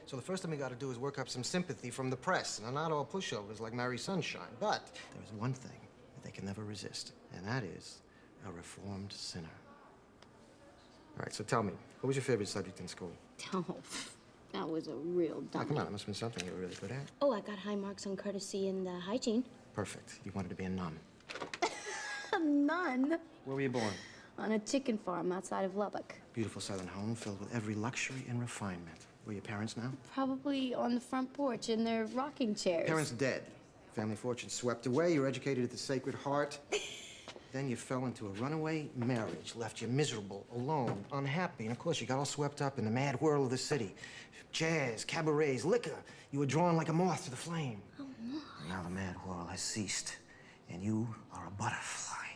So the first thing we got to do is work up some sympathy from the press. Now, not all pushovers like Mary Sunshine, but there's one thing that they can never resist, and that is a reformed sinner. All right, so tell me, what was your favorite subject in school? Oh, that was a real dummy. Oh, come on, it must have been something you were really good at. Oh, I got high marks on courtesy and hygiene. Perfect. You wanted to be a nun. A nun? Where were you born? On a chicken farm outside of Lubbock. Beautiful southern home filled with every luxury and refinement. Where are your parents now? Probably on the front porch in their rocking chairs. Parents dead. Family fortune swept away. You were educated at the Sacred Heart. Then you fell into a runaway marriage, left you miserable, alone, unhappy. And of course, you got all swept up in the mad whirl of the city. Jazz, cabarets, liquor. You were drawn like a moth to the flame. Oh, no. Now the mad whirl has ceased, and you are a butterfly,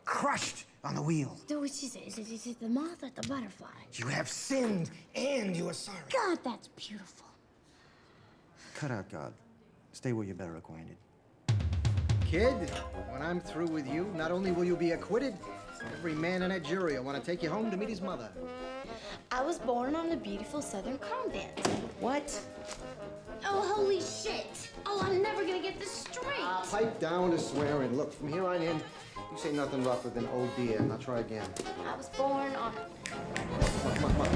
crushed on the wheel. So which is it? Is it the moth or the butterfly? You have sinned, and you are sorry. God, that's beautiful. Cut out God. Stay where you're better acquainted. Kid, when I'm through with you, not only will you be acquitted, every man in that jury will want to take you home to meet his mother. I was born on a beautiful southern convent. What? Oh, holy shit! Oh, I'm never gonna get this straight. Pipe down to swearing. Look, from here on in, you say nothing rougher than oh dear. Now try again. I was born on... Come on, come on.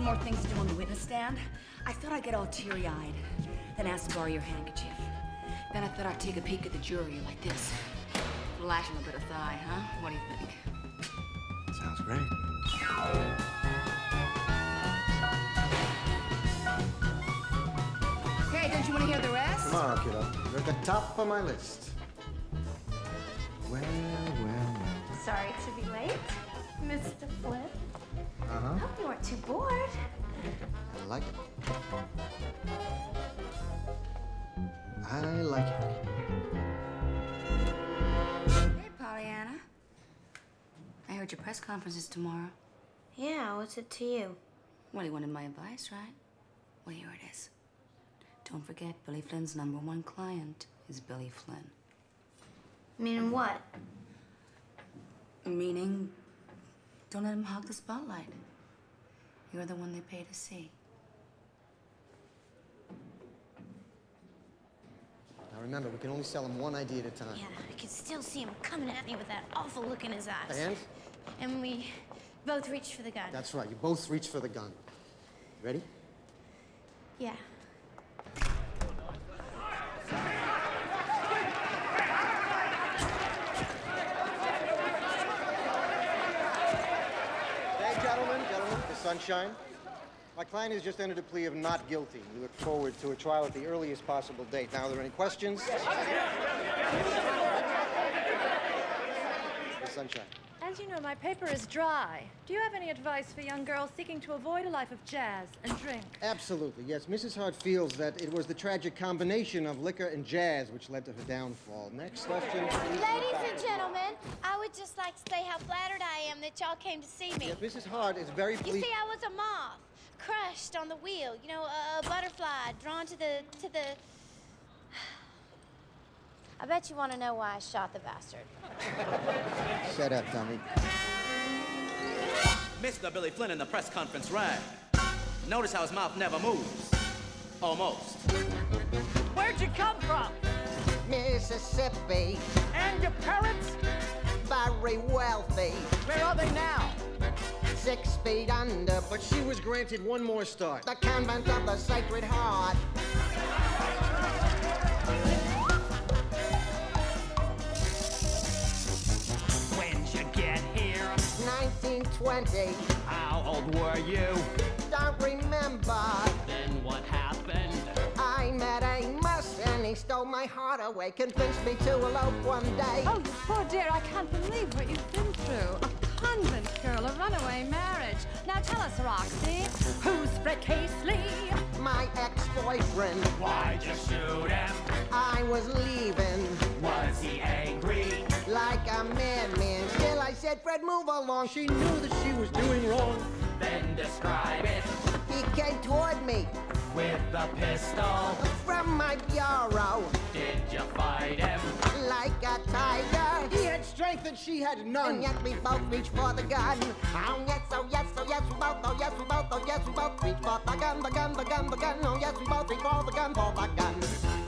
More things to do on the witness stand. I thought I'd get all teary-eyed, then ask to borrow your handkerchief. Then I thought I'd take a peek at the jury like this. Flashing a bit of thigh, huh? What do you think? Sounds great. Hey, don't you want to hear the rest? Tomorrow, kiddo. You're at the top of my list. Well. Sorry to be late, Mr. Flynn. Uh-huh. Hope you weren't too bored. I like it. I like it. Hey, Pollyanna. I heard your press conference is tomorrow. Yeah, what's it to you? Well, you wanted my advice, right? Well, here it is. Don't forget, Billy Flynn's #1 client is Billy Flynn. Meaning what? Meaning, don't let him hog the spotlight. You're the one they pay to see. Now remember, we can only sell him one idea at a time. Yeah, I can still see him coming at me with that awful look in his eyes. And? And we both reached for the gun. That's right. You both reach for the gun. Ready? Yeah. Gentlemen, the sunshine. My client has just entered a plea of not guilty. We look forward to a trial at the earliest possible date. Now, are there any questions? The sunshine. As you know, my paper is dry. Do you have any advice for young girls seeking to avoid a life of jazz and drink? Absolutely, yes. Mrs. Hart feels that it was the tragic combination of liquor and jazz which led to her downfall. Next question, please. Ladies and gentlemen, I would just like to say how flattered I am that y'all came to see me. Yes, Mrs. Hart is very pleased. You see, I was a moth, crushed on the wheel. You know, a butterfly drawn to the... I bet you want to know why I shot the bastard. Shut up, dummy. Mr. Billy Flynn in the press conference rang. Notice how his mouth never moves. Almost. Where'd you come from? Mississippi, And your parents? very wealthy, Where are they now? 6 feet under, But she was granted one more start. the convent of the Sacred Heart. When'd you get here? 1920, How old were you? don't remember. Then what happened? I met Amos and he stole my heart away, convinced me to elope one day. Oh, you poor dear, I can't believe what you've been through. A convent girl, a runaway marriage. Now tell us, Roxie, who's precisely? My ex-boyfriend, Why'd you shoot was leaving. Was he angry? Like a madman. Still, I said, Fred, move along. She knew that she was doing wrong. Then describe it He came toward me with the pistol. from my bureau Did you fight him? like a tiger. He had strength and she had And none. yet we both reached for the gun. Oh yes, oh yes, oh yes, we both, oh yes, we both, oh yes, we both reached for the gun, the gun, the gun, the gun. Oh yes, we both reached for the gun, for the gun.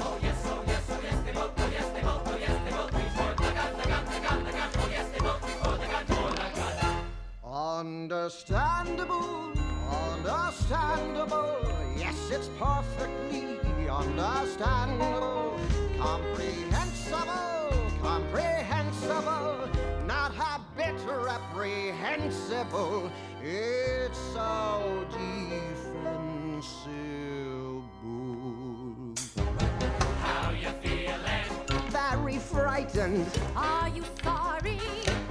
Oh yes, oh yes, oh yes, they both, oh yes, they both, oh yes, they both reach for the gun, the gun, the gun, the gun. Oh yes, they both reach for the gun, for the gun. Understandable, understandable. Yes, it's perfectly understandable. Comprehensible, comprehensible. Not a bit reprehensible. It's so defensible. How you feeling? Very frightened. Are you sorry?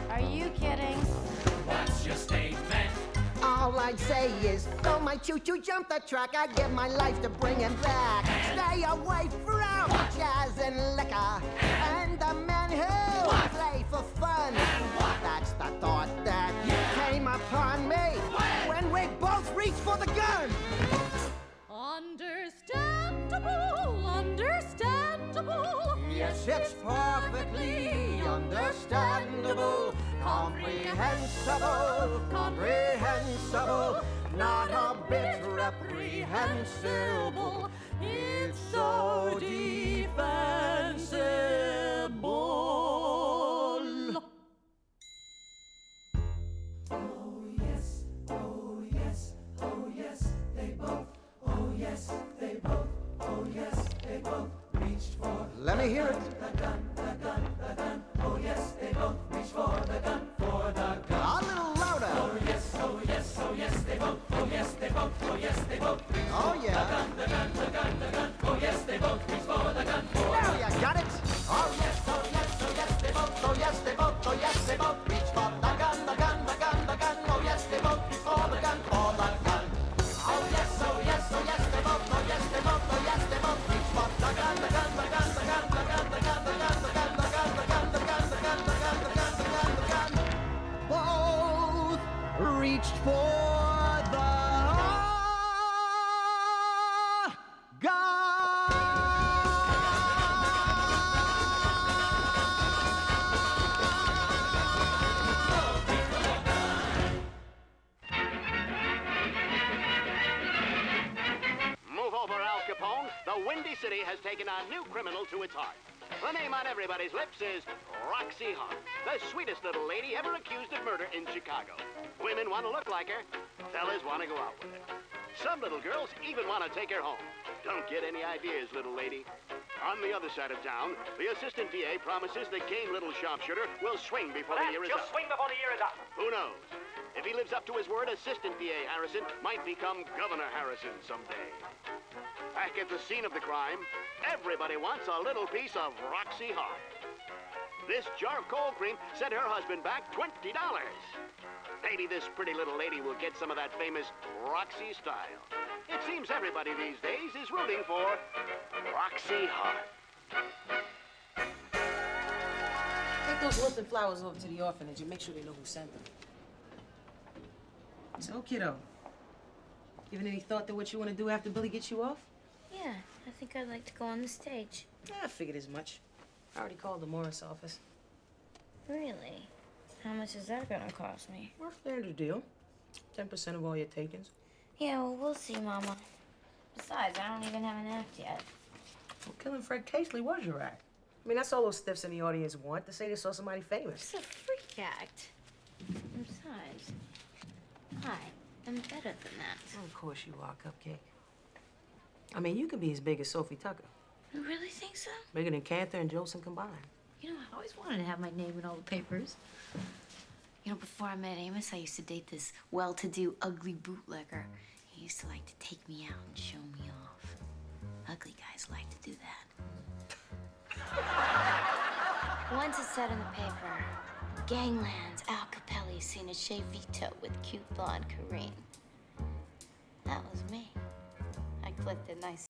Are you kidding? What's your statement? All I'd say is, though my choo-choo jumped the track, I'd give my life to bring him back. Stay away from jazz and liquor and the men who play for fun. That's the thought that came upon me when we both reached for the gun. Understandable, understandable. Yes, it's perfectly understandable, comprehensible, comprehensible, not a bit reprehensible. It's so defensible. Let me hear it. A little louder. Oh yeah. Now you got it. Oh yes, oh yes, oh yes, they both, oh yes, they both, oh yes, they both reach for the gun, the gun, the gun, the gun. Oh yes, they both reach for the gun, for the gun. Oh yes, oh yes, oh yes, they both, oh yes, they both, oh yes, they both reach for the gun, the gun, the gun, the gun, the gun, the gun, the gun, the gun, the gun, the gun, the gun, the gun, the gun, the gun, the gun, the gun. Both reached for the Move over, Al Capone. The Windy City has taken a new criminal to its heart. The name on everybody's lips is Roxie Hart, the sweetest little lady ever accused of murder in Chicago. Women want to look like her. Fellas want to go out with her. Some little girls even want to take her home. Don't get any ideas, little lady. On the other side of town, the assistant DA promises the game little sharpshooter will swing before the year is up. swing before the year is up. Who knows? If he lives up to his word, Assistant DA Harrison might become Governor Harrison someday. Back at the scene of the crime, everybody wants a little piece of Roxie Hart. This jar of cold cream sent her husband back $20. Maybe this pretty little lady will get some of that famous Roxie style. It seems everybody these days is rooting for Roxie Hart. Take those wilted flowers over to the orphanage and make sure they know who sent them. So, kiddo, given any thought to what you want to do after Billy gets you off? Yeah, I think I'd like to go on the stage. Yeah, I figured as much. I already called the Morris office. Really? How much is that gonna cost me? Well, standard deal. 10% of all your takings. Yeah, well, we'll see, Mama. Besides, I don't even have an act yet. Well, killing Fred Casely was your act. I mean, that's all those stiffs in the audience want, to say they saw somebody famous. It's a freak act. And besides, I'm better than that. Well, of course you are, Cupcake. I mean, you could be as big as Sophie Tucker. You really think so? Bigger than Cantor and Jolson combined. You know, I always wanted to have my name in all the papers. You know, before I met Amos, I used to date this well-to-do, ugly bootlegger. He used to like to take me out and show me off. Ugly guys like to do that. Once it said in the paper, Gangland's Al Capelli seen a Shea Vito with cute blonde Corinne. That was me. I clicked it nice.